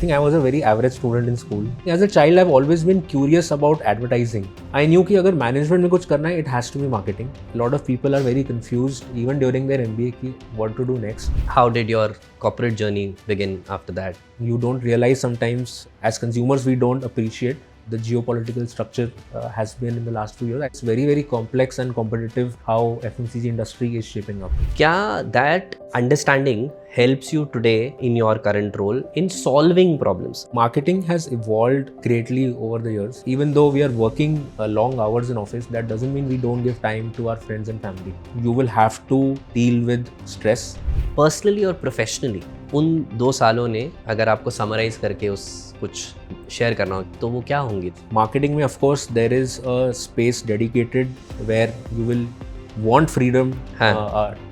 think I was a very average student in school. As a child, I've always been curious about advertising. I knew कि अगर management में कुछ करना है, it has to be marketing. A lot of people are very confused even during their MBA कि what to do next. How did your corporate journey begin after that? You don't realize sometimes as consumers we don't appreciate the geopolitical structure has been in the last few years. It's very, very complex and competitive how FMCG industry is shaping up. क्या that understanding helps you today in your current role in solving problems? Marketing has evolved greatly over the years. Even though we are working long hours in office, that doesn't mean we don't give time to our friends and family. You will have to deal with stress. Personally और professionally, उन 2 सालों ने अगर आपको summarize करके उस कुछ share करना हो तो वो क्या होंगे? Marketing में of course there is a space dedicated where you will want freedom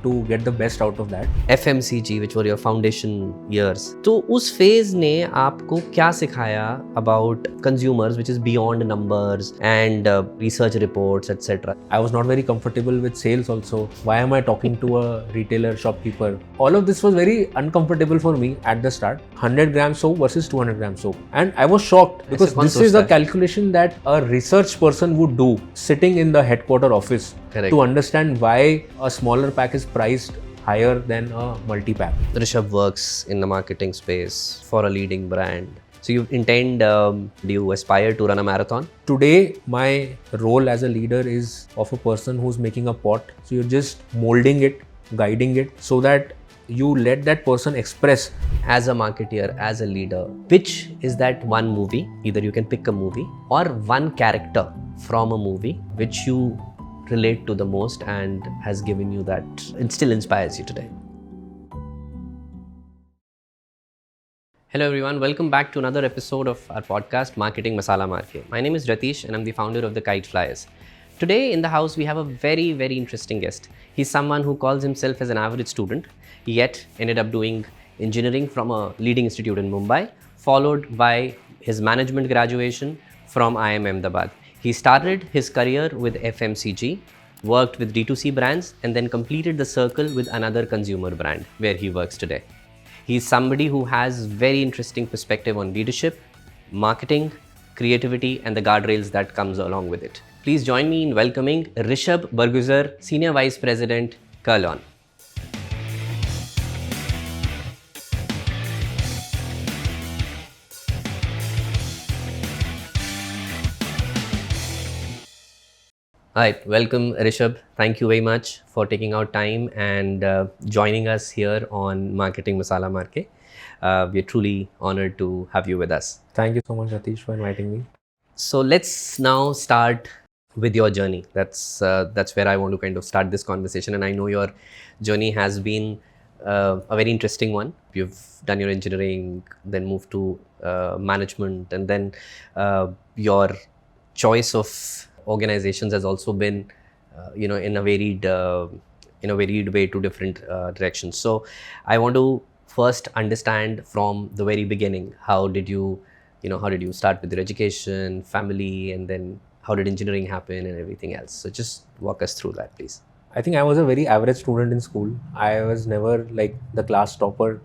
to get the best out of that. FMCG which were your foundation years. तो उस phase ने आपको क्या सिखाया about consumers which is beyond numbers and research reports etc. I was not very comfortable with sales also. Why am I talking to a retailer, shopkeeper? All of this was very uncomfortable for me at the start. 100 gram soap versus 200 gram soap. And I was shocked because this is a calculation that a research person would do sitting in the headquarter office. Correct. To understand why a smaller pack is priced higher than a multi-pack. Rishabh works in the marketing space for a leading brand. So you intend, do you aspire to run a marathon? Today, my role as a leader is of a person who's making a pot. So you're just molding it, guiding it so that you let that person express. As a marketer, as a leader, which is that one movie, either you can pick a movie or one character from a movie which you relate to the most and has given you that, it still inspires you today. Hello everyone, welcome back to another episode of our podcast, Marketing Masala Maarke. My name is Ratiesh and I'm the founder of the Kite Flyers. Today in the house we have a very, very interesting guest. He's someone who calls himself as an average student, yet ended up doing engineering from a leading institute in Mumbai, followed by his management graduation from IIM Ahmedabad. He started his career with FMCG, worked with D2C brands, and then completed the circle with another consumer brand where he works today. He's somebody who has very interesting perspective on leadership, marketing, creativity, and the guardrails that comes along with it. Please join me in welcoming Rishabh Barguzer, Senior Vice President, Kurlon. Hi, welcome Rishabh. Thank you very much for taking out time and joining us here on Marketing Masala Maarke. We're truly honored to have you with us. Thank you so much, Ratiesh, for inviting me. So let's now start with your journey. That's where I want to kind of start this conversation. And I know your journey has been a very interesting one. You've done your engineering, then moved to management, and then your choice of organizations has also been, in a varied way to different directions. So I want to first understand from the very beginning, how did you start with your education, family, and then how did engineering happen and everything else? So just walk us through that, please. I think I was a very average student in school. I was never like the class topper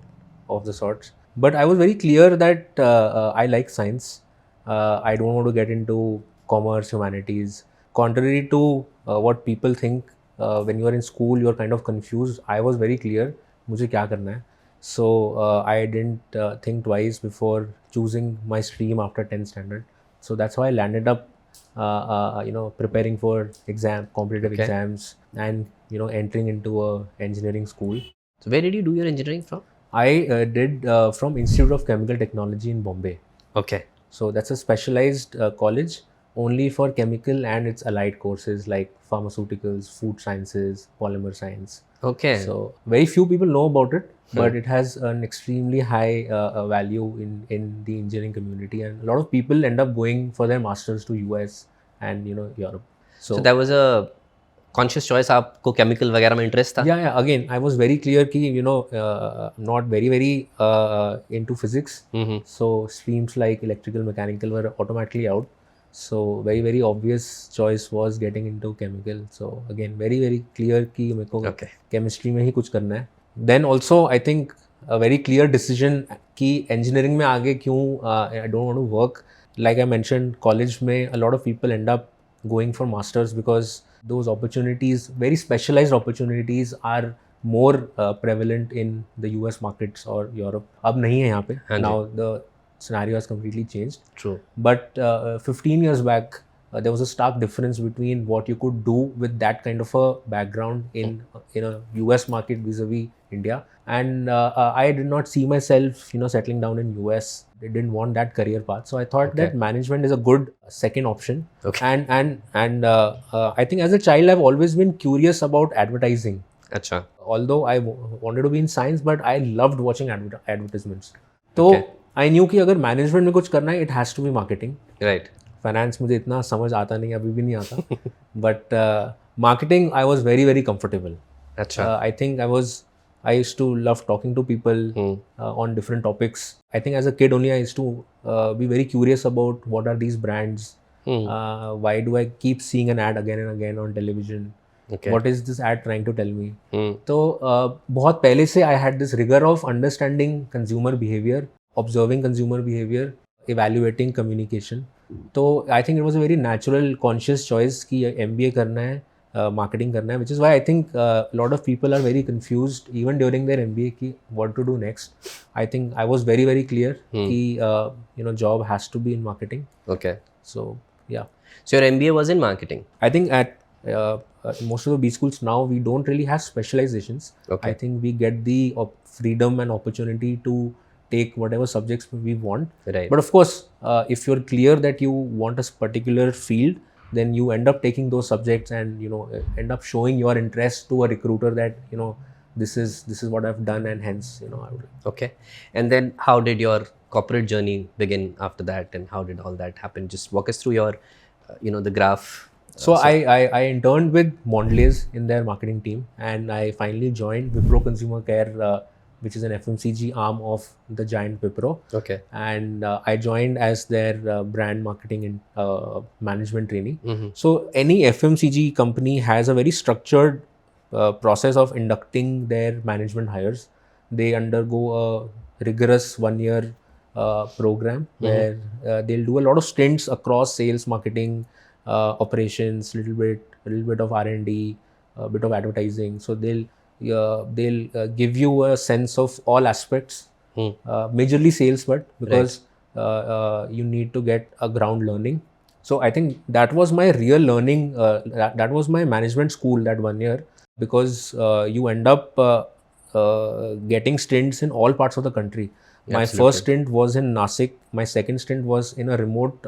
of the sorts. But I was very clear that I like science. I don't want to get into commerce, humanities. Contrary to what people think, when you are in school, you're kind of confused. I was very clear, मुझे क्या करना है. So I didn't think twice before choosing my stream after 10th standard. So that's how I landed up, preparing for competitive exams and, entering into a engineering school. So where did you do your engineering from? I did from Institute of Chemical Technology in Bombay. Okay. So that's a specialized college only for chemical and its allied courses like pharmaceuticals, food sciences, polymer science. Okay. So very few people know about it, but it has an extremely high value in the engineering community, and a lot of people end up going for their masters to US and Europe. So that was a conscious choice. आपको chemical वगैरह में interest था? Yeah. Again, I was very clear कि not very into physics. So streams like electrical, mechanical were automatically out. So very, very obvious choice was getting into chemical. So again, very, very clear कि मेरे को chemistry में ही कुछ करना है. Then also I think a very clear decision कि engineering में आगे क्यों I don't want to work. Like I mentioned, college में a lot of people end up going for masters because those opportunities, very specialized opportunities, are more prevalent in the US markets or Europe. अब नहीं है यहाँ पे. Now the scenario has completely changed. True. But 15 years back, there was a stark difference between what you could do with that kind of a background in a US market vis-a-vis India. And I did not see myself, settling down in US. I didn't want that career path, so I thought that management is a good second option. Okay. And I think as a child, I've always been curious about advertising. Acha. Although I wanted to be in science, but I loved watching advertisements. So I knew कि अगर management में कुछ करना है, it has to be marketing. Right. Finance मुझे इतना समझ आता नहीं, अभी भी नहीं आता. But marketing, I was very, very comfortable. Acha. I think I used to love talking to people on different topics. I think as a kid only I used to be very curious about what are these brands. Why do I keep seeing an ad again and again on television? Okay. What is this ad trying to tell me? तो बहुत पहले से I had this rigor of understanding consumer behavior, observing consumer behavior, evaluating communication. तो I think it was a very natural, conscious choice कि MBA करना है, marketing करना है, which is why I think a lot of people are very confused even during their MBA कि what to do next. I think I was very, very clear कि job has to be in marketing. Okay. So yeah. So your MBA was in marketing. I think at most of the B schools now, we don't really have specializations. Okay. I think we get the freedom and opportunity to take whatever subjects we want. Right. But of course, if you're clear that you want a particular field, then you end up taking those subjects and end up showing your interest to a recruiter that this is what I've done, and hence I would. Okay. And then how did your corporate journey begin after that, and how did all that happen? Just walk us through your the graph. So I interned with Mondelez in their marketing team, and I finally joined Wipro Consumer Care, which is an FMCG arm of the giant Wipro. Okay. And I joined as their brand marketing and management trainee. Mm-hmm. So any FMCG company has a very structured process of inducting their management hires. They undergo a rigorous 1-year program where they'll do a lot of stints across sales, marketing, operations, little bit of R&D, a bit of advertising. So they'll give you a sense of all aspects, majorly sales, but because you need to get a ground learning. So I think that was my real learning. That was my management school, that 1 year, because you end up getting stints in all parts of the country. My first stint was in Nasik. My second stint was in a remote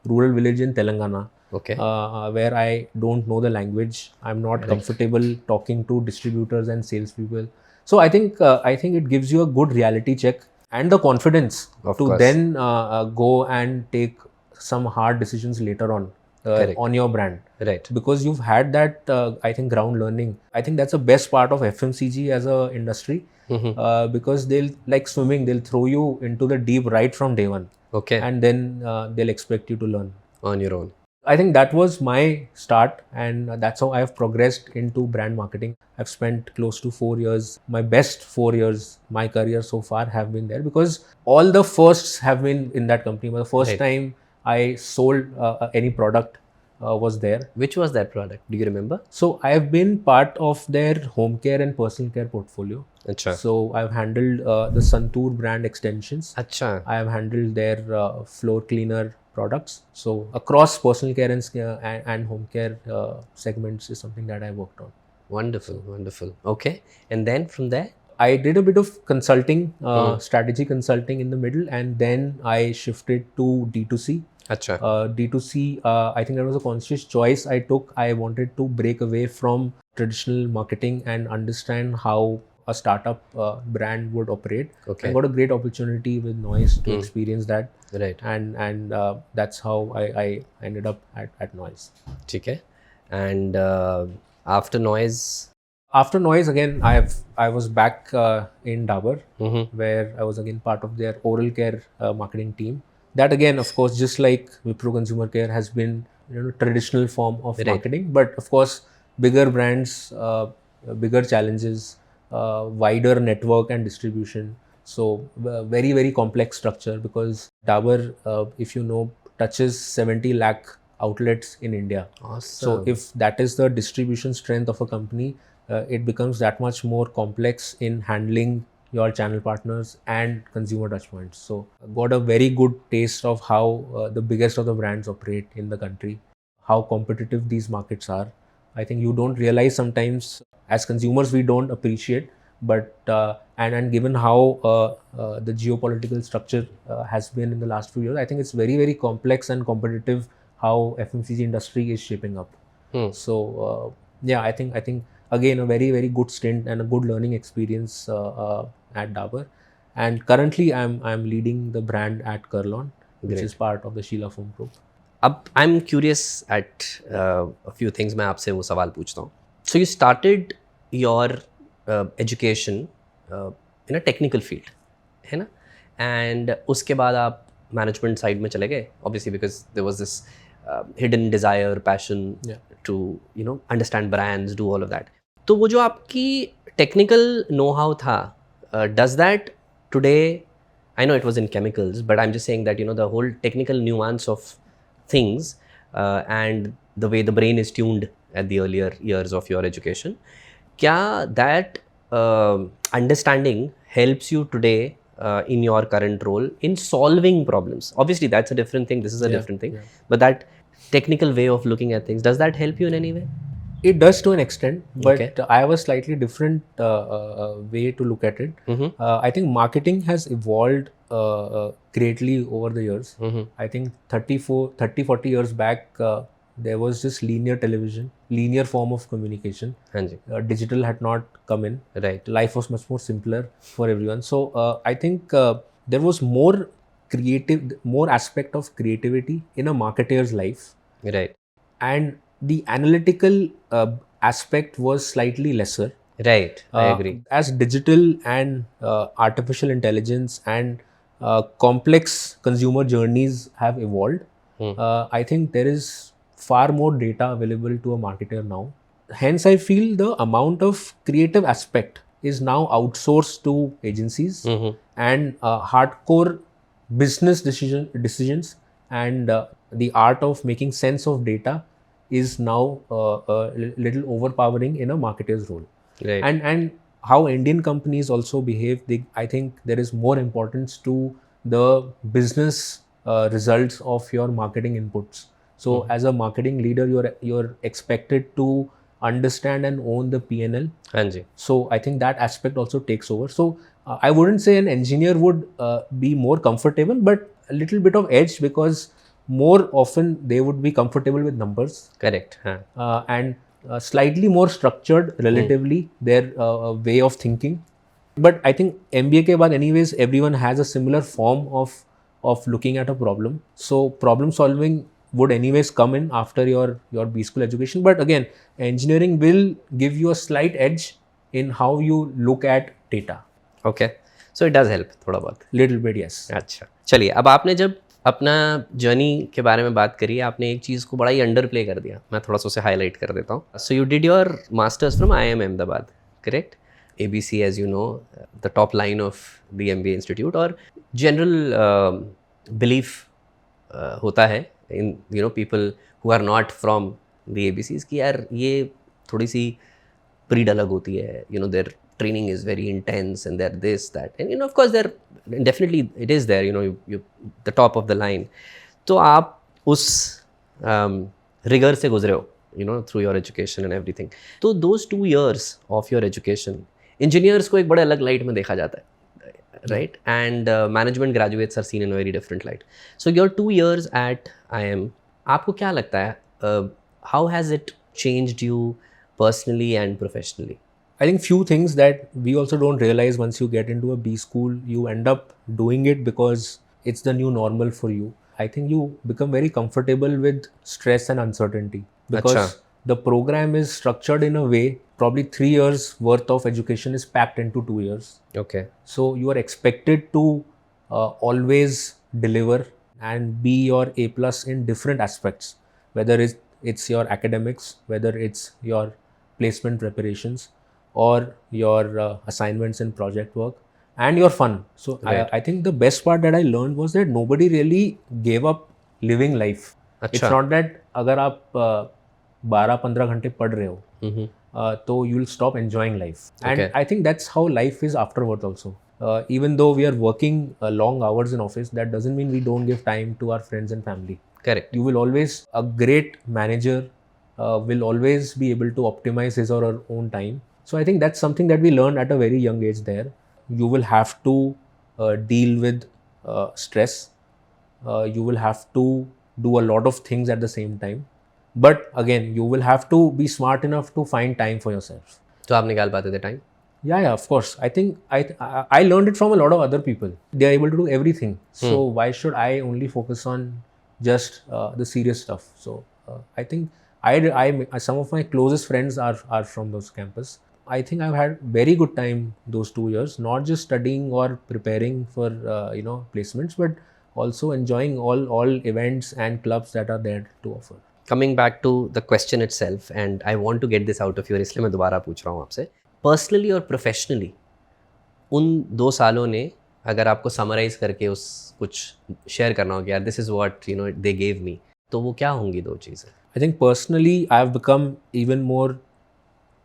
rural village in Telangana. Okay. Where I don't know the language. I'm not comfortable talking to distributors and salespeople. So I think it gives you a good reality check and the confidence to then go and take some hard decisions later on your brand. Right. Because you've had that I think ground learning. I think that's the best part of FMCG as a industry. Because they'll, like swimming, they'll throw you into the deep right from day one. Okay. And then they'll expect you to learn on your own. I think that was my start, and that's how I've progressed into brand marketing. I've spent close to 4 years. My best 4 years, my career so far, have been there because all the firsts have been in that company. The first time I sold any product was there. Which was that product? Do you remember? So I have been part of their home care and personal care portfolio. Achha. So I've handled the Santoor brand extensions. Achha. I have handled their floor cleaner products. So across personal care and home care segments is something that I worked on. Wonderful, wonderful. Okay. And then from there? I did a bit of consulting, strategy consulting in the middle, and then I shifted to D2C. Achha. D2C, I think that was a conscious choice I took. I wanted to break away from traditional marketing and understand how a startup brand would operate. Okay. I got a great opportunity with Noise to experience that. Right. And that's how I ended up at Noise. Okay. And after Noise? After Noise, again, I was back in Dabur, where I was again part of their oral care marketing team. That again, of course, just like Wipro Consumer Care, has been traditional form of marketing, but of course, bigger brands, bigger challenges, wider network and distribution. So very, very complex structure, because Dabur, if you know, touches 70 lakh outlets in India. So Awesome. if that is the distribution strength of a company, it becomes that much more complex in handling your channel partners and consumer touchpoints. So got a very good taste of how the biggest of the brands operate in the country, how competitive these markets are. I think you don't realize sometimes, as consumers we don't appreciate, but and given how the geopolitical structure has been in the last few years, I think it's very, very complex and competitive how FMCG industry is shaping up. So yeah, I think again a very, very good stint and a good learning experience at Dabur. And currently I'm leading the brand at Kurlon, which is Great. part of the Sheela Foam Group. अब I am curious at a few things. मैं आपसे वो सवाल पूछता हूँ. So you started your education in a technical field, है ना, and उसके बाद आप मैनेजमेंट साइड में चले गए, obviously because there was this hidden desire, passion to you know understand brands, do all of that. तो वो जो आपकी टेक्निकल नो हाउ था, does that today, I know it was in chemicals, but I'm just saying that, you know, the whole technical nuance of things and the way the brain is tuned at the earlier years of your education, kya that understanding helps you today in your current role in solving problems? Obviously that's a different thing, this is a different thing, but that technical way of looking at things, does that help you in any way? It does to an extent, but Okay. I have a slightly different way to look at it. I think marketing has evolved greatly over the years. I think 30-40 years back, there was just linear television, linear form of communication. हाँ जी. Digital had not come in. Right. Life was much more simpler for everyone. So I think there was more aspect of creativity in a marketer's life. Right. And the analytical aspect was slightly lesser. Right. I agree. As digital and artificial intelligence and complex consumer journeys have evolved, I think there is far more data available to a marketer now. Hence, I feel the amount of creative aspect is now outsourced to agencies, and hardcore business decisions and the art of making sense of data is now a little overpowering in a marketer's role. Right. And how Indian companies also behave, I think there is more importance to the business results of your marketing inputs. So as a marketing leader, you're expected to understand and own the P&L. हाँ जी. So I think that aspect also takes over. So I wouldn't say an engineer would be more comfortable, but a little bit of edge, because more often they would be comfortable with numbers. Correct. हाँ. And slightly more structured relatively, their way of thinking. But I think MBA के बाद anyways everyone has a similar form of looking at a problem. So problem solving would anyways come in after your B school education. But again, engineering will give you a slight edge in how you look at data. Okay. So it does help थोड़ा बहुत. Little bit, yes. अच्छा, चलिए, अब आपने जब अपना journey के बारे में बात करी, आपने एक चीज़ को बड़ा ही अंडर प्ले कर दिया. मैं थोड़ा सा उसे हाईलाइट कर देता हूँ. So you did your masters from IIM Ahmedabad, correct? ABC, as you know, the top line of the MBA institute, और जनरल बिलीफ होता है in you know people who are not from the ABCs कि यार ये थोड़ी सी breed अलग होती है, you know, their training is very intense and they're this, that, and you know, of course, they're definitely, it is there, you know, you the top of the line. तो आप उस rigor से गुजरे हो, you know, through your education and everything. तो those 2 years of your education, engineers को एक बड़े अलग light में देखा जाता है, right? And management graduates are seen in a very different light. So your 2 years at IIM, आपको क्या लगता है, how has it changed you personally and professionally? I think few things that we also don't realize once you get into a B school, you end up doing it because it's the new normal for you. I think you become very comfortable with stress and uncertainty, because Achha. the program is structured in a way, probably 3 years worth of education is packed into 2 years. Okay. So you are expected to always deliver and be your A plus in different aspects, whether it's your academics, whether it's your placement preparations. or your assignments and project work and your fun. So Right. I think the best part that I learned was that nobody really gave up living life. It's अच्छा. not that अगर आप 12-15 घंटे पढ़ रहे हो तो you will stop enjoying life. And Okay. I think that's how life is afterwards also. Even though we are working long hours in office, that doesn't mean we don't give time to our friends and family. Correct. You will always, a great manager will always be able to optimize his or her own time. So I think that's something that we learned at a very young age there. You will have to deal with stress. You will have to do a lot of things at the same time. But again, you will have to be smart enough to find time for yourself. तो आप निकाल पाते थे time? Yeah, of course. I think I learned it from a lot of other people. They are able to do everything. So why should I only focus on just the serious stuff? So I think I some of my closest friends are from those campus. I think I've had very good time those 2 years, not just studying or preparing for placements, but also enjoying all events and clubs that are there to offer. Coming back to the question itself, and I want to get this out of you, इसलिए मैं दोबारा पूछ रहा हूँ आपसे. Personally और professionally उन 2 सालों ने अगर आपको समराइज करके उस कुछ शेयर करना हो कि यार this is what you know they gave me, तो वो क्या होंगी 2 चीज़ें? I think personally, I've become even more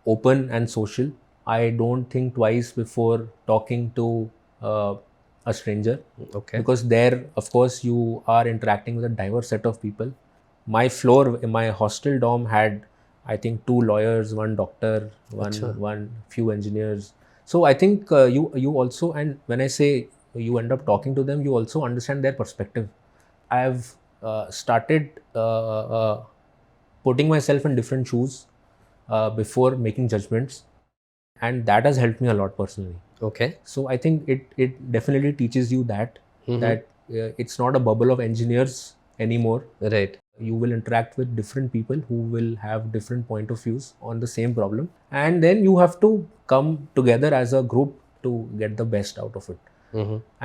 open and social. I don't think twice before talking to a stranger. Okay. Because there, of course, you are interacting with a diverse set of people. My floor in my hostel dorm had, I think, 2 lawyers, 1 doctor, one few engineers. So I think you also, and when I say you end up talking to them, you also understand their perspective. I've started putting myself in different shoes before making judgments, and that has helped me a lot personally. Okay. So I think it definitely teaches you that it's not a bubble of engineers anymore. Right. You will interact with different people who will have different point of views on the same problem, and then you have to come together as a group to get the best out of it.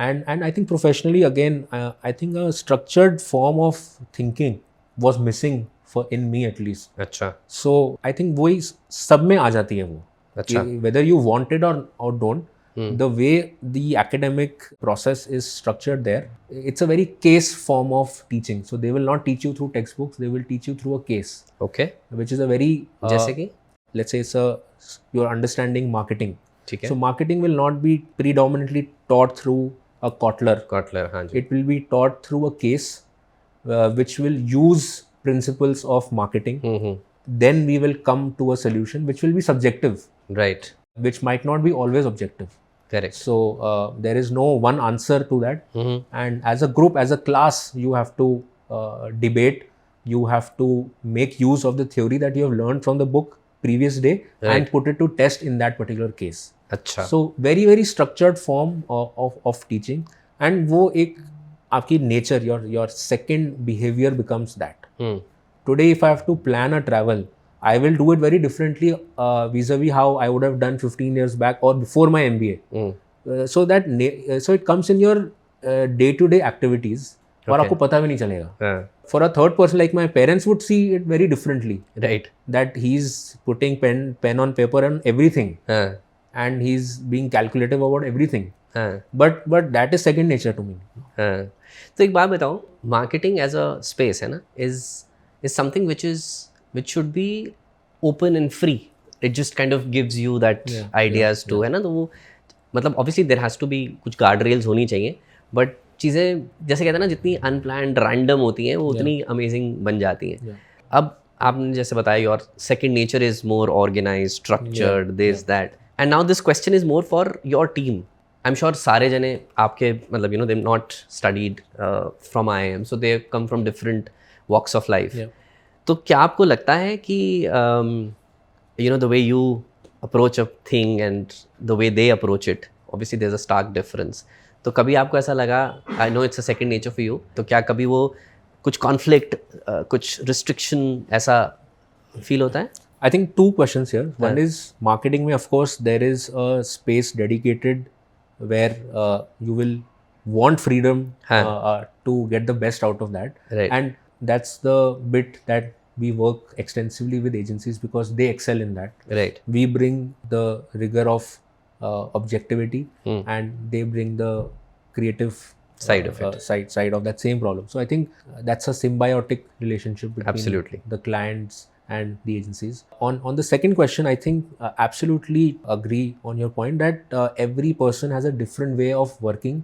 And I think professionally, again, I think a structured form of thinking was missing for in me at least. अच्छा. So I think वही सब में आ जाती है वो. अच्छा. Whether you want it or don't, the way the academic process is structured there, it's a very case form of teaching. So they will not teach you through textbooks, they will teach you through a case. Okay. Which is a very जैसे कि? let's say you're understanding marketing. ठीक है. So marketing will not be predominantly taught through a Kotler. हाँ जी. It will be taught through a case which will use principles of marketing. Then we will come to a solution which will be subjective. Right. Which might not be always objective. Correct. So there is no one answer to that. And as a group, as a class, you have to debate. You have to make use of the theory that you have learned from the book previous day and put it to test in that particular case. अच्छा. So very very structured form of teaching, and वो एक आपकी nature, your second behavior becomes that. Today, if I have to plan a travel, I will do it very differently vis-a-vis how I would have done 15 years back or before my MBA. So it comes in your day-to-day activities. और आपको पता भी नहीं चलेगा. For a third person, like my parents would see it very differently. Right. That he's putting pen on paper and everything. And he's being calculative about everything. But that is second nature to me. तो एक बात बताओ, marketing as a space है ना, is something which should be open and free. It just kind of gives you that ideas too, है ना. तो वो मतलब obviously there has to be कुछ guard rails होनी चाहिए, but चीज़ें जैसे कहते हैं ना, जितनी unplanned random होती हैं वो उतनी amazing बन जाती हैं. अब आपने जैसे बताया your second nature is more organized, structured, this that, and now this question is more for your team. I'm sure सारे जने आपके मतलब you know they've not studied from IIM, so they come from different walks of life. तो क्या आपको लगता है कि you know the way you approach a thing and the way they approach it, obviously there's a stark difference. तो कभी आपको ऐसा लगा, I know it's a second nature for you, तो क्या कभी वो कुछ conflict, कुछ restriction ऐसा feel होता है? I think 2 questions here. One is marketing में of course there is a space dedicated where you will want freedom to get the best out of that. Right. And that's the bit that we work extensively with agencies because they excel in that. Right. We bring the rigor of objectivity, Hmm. and they bring the creative Side of it. side of that same problem. So I think that's a symbiotic relationship between Absolutely. the clients and the agencies. On the second question, I think absolutely agree on your point that every person has a different way of working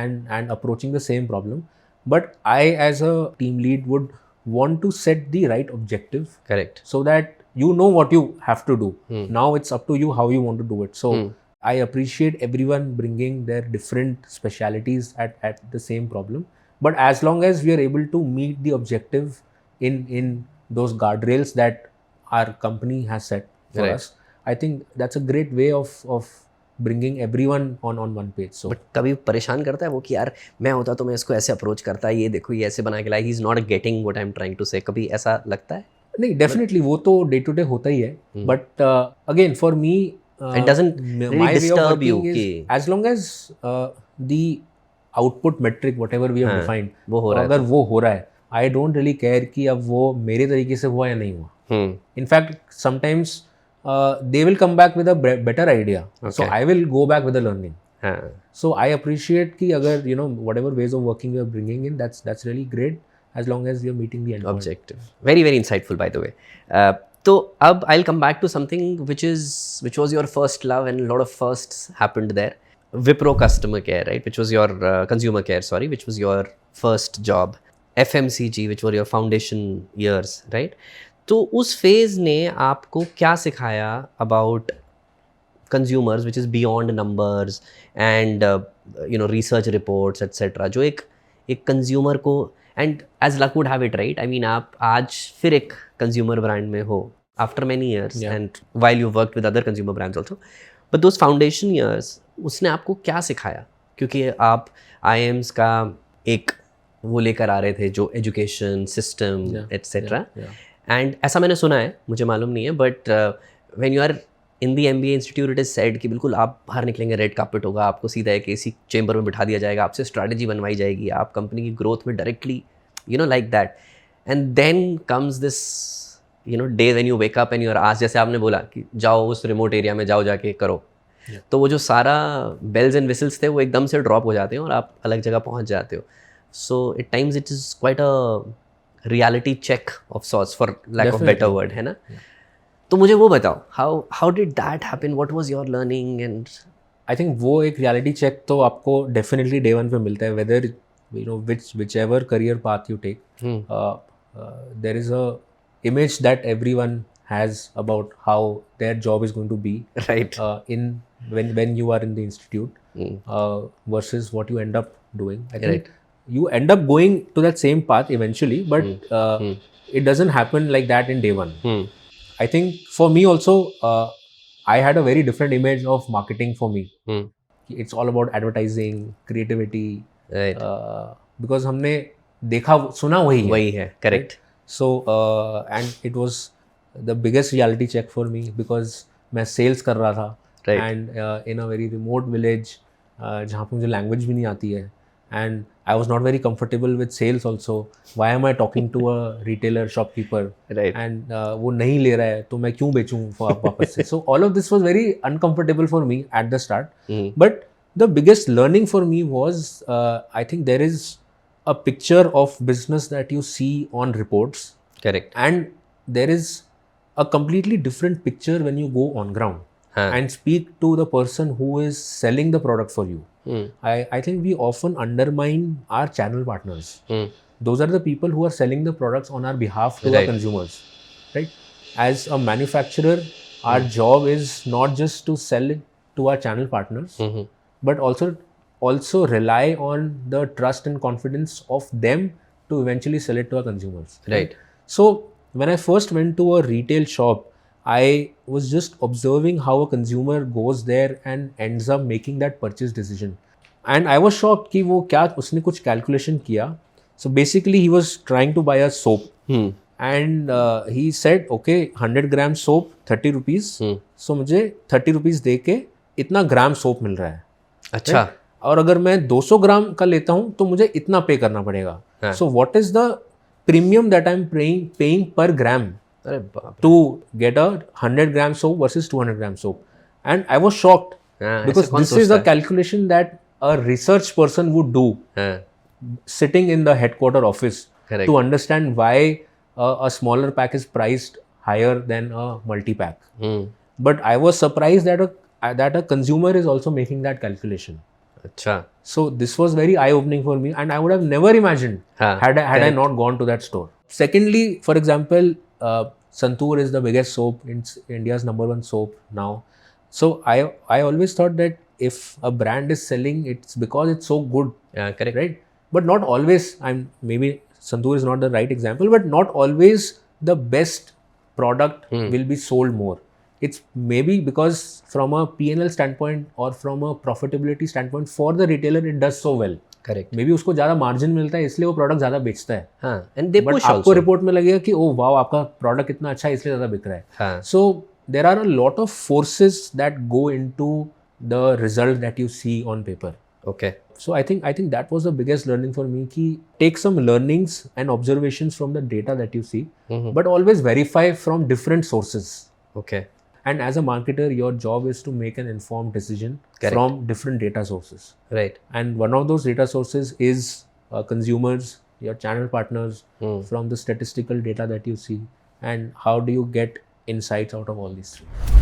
and approaching the same problem. But I, as a team lead, would want to set the right objective, Correct. so that you know what you have to do. Now it's up to you how you want to do it. So I appreciate everyone bringing their different specialities at the same problem. But as long as we are able to meet the objective in those guardrails that our company has set for Right. us, I think that's a great way of bringing everyone on one page. So but कभी परेशान करता है वो कि यार मैं होता तो मैं इसको ऐसे अप्रोच करता, ये देखो ये ऐसे बना के लाया, he is not getting what I am trying to say, कभी ऐसा लगता है? नहीं, डेफिनेटली वो तो डे टू डे होता ही है. But again for me It doesn't really my way of disturb you working is कि as long as the output metric whatever we have हाँ, defined, वो हो रहा है अगर वो हो रहा है, आई डोंट रियली केयर कि अब वो मेरे तरीके से हुआ या नहीं हुआ. In fact sometimes they will come back with a better idea. So Okay. I will go back with the learning. हाँ. So I appreciate कि अगर whatever ways of working we are bringing in, that's really great as long as we are meeting the end point. Objective. Very, very insightful, by the way. So, अब I'll come back to something which was your first love, and a lot of firsts happened there. Wipro customer care, right? Which was your consumer care, sorry, which was your first job. FMCG, which were your foundation years, right? तो उस phase ने आपको क्या सिखाया about consumers which is beyond numbers and research reports etcetera, जो एक consumer को, and as luck would have it, right, I mean आप आज फिर एक कंज्यूमर ब्रांड में हो after many years, and while you work with other consumer brands also, but those foundation years उसने आपको क्या सिखाया? क्योंकि आप IIMs का एक वो लेकर आ रहे थे जो एजुकेशन सिस्टम एट्सेट्रा, एंड ऐसा मैंने सुना है, मुझे मालूम नहीं है, but when you are in the MBA institute it is said कि बिल्कुल आप बाहर निकलेंगे, रेड कार्पेट होगा, आपको सीधा एक AC चेंबर में बिठा दिया जाएगा, आपसे स्ट्रैटेजी बनवाई जाएगी, आप कंपनी की ग्रोथ में directly like that, and then comes this day when you wake up and you are asked, जैसे आपने बोला कि जाओ उस रिमोट एरिया में जाओ, जाके करो. तो वो जो सारा बेल्स एंड विसल्स थे वो एकदम से ड्रॉप हो जाते हैं और आप अलग जगह पहुंच जाते हो. So at times it is quite a reality check of sorts, for lack of better word, है ना? तो मुझे वो बताओ, how did that happen, what was your learning? And I think वो एक रियलिटी चेक तो आपको डेफिनेटली डे वन पे मिलता है, whether whichever career path you take, there is a image that everyone has about how their job is going to be, right, in when you are in the institute, versus what you end up doing. I think you end up going to that same path eventually, but it doesn't happen like that in day one. I think for me also, I had a very different image of marketing for me. It's all about advertising, creativity, right, because हमने देखा सुना वही है, correct. Right? So and it was the biggest reality check for me because मैं sales कर रहा था, right, and in a very remote village, जहाँ पे मुझे language भी नहीं आती है, and I was not very comfortable with sales also. Why am I talking to a retailer shopkeeper, right, and वो नहीं ले रहा है तो मैं क्यों बेचूं वापस से? So all of this was very uncomfortable for me at the start. But the biggest learning for me was, I think there is a picture of business that you see on reports, correct, and there is a completely different picture when you go on ground and speak to the person who is selling the product for you. I think we often undermine our channel partners. Those are the people who are selling the products on our behalf to our consumers, right? As a manufacturer, our job is not just to sell it to our channel partners, but also rely on the trust and confidence of them to eventually sell it to our consumers. Right. So when I first went to a retail shop, I was just observing how a consumer goes there and ends up making that purchase decision. And I was shocked कि वो क्या उसने कुछ calculation किया. So basically he was trying to buy a soap. And he said, okay, 100 gram soap, 30 rupees. So मुझे 30 rupees दे के इतना ग्राम soap मिल रहा है. अच्छा. Right? और अगर मैं 200 ग्राम का लेता हूँ तो मुझे इतना पे करना पड़ेगा. So what is the premium that I'm paying per gram अरे बाप रे. to get a 100 gram soap versus 200 gram soap. And I was shocked हाँ, ऐसे because कौन this is सोचता a है? calculation that a research person would do हाँ, sitting in the headquarter office Correct. to understand why a smaller pack is priced higher than a multi-pack. But I was surprised that a consumer is also making that calculation. अच्छा. So this was very eye-opening for me, and I would have never imagined हाँ, had I correct. not gone to that store. Secondly, for example, Santoor is the biggest soap. It's India's #1 soap now. So I always thought that if a brand is selling, it's because it's so good, Correct. right? But not always. Maybe Santoor is not the right example, but not always the best product will be sold more. It's maybe because from a P&L standpoint or from a profitability standpoint for the retailer it does so well. Correct. Maybe उसको ज़्यादा margin मिलता है इसलिए वो product ज़्यादा बेचता है. हाँ, and they बट push आपको also. रिपोर्ट में लगेगा कि ओ वाओ आपका प्रोडक्ट इतना अच्छा है इसलिए ज़्यादा बिक रहा है. हाँ. So there are a lot of forces that go into the result that you see on paper. Okay. So I think that was the biggest learning for me कि take some learnings and observations from the data that you see, but always verify from different sources. Okay. And as a marketer, your job is to make an informed decision Correct. from different data sources. Right. And one of those data sources is consumers, your channel partners, from the statistical data that you see, and how do you get insights out of all these three.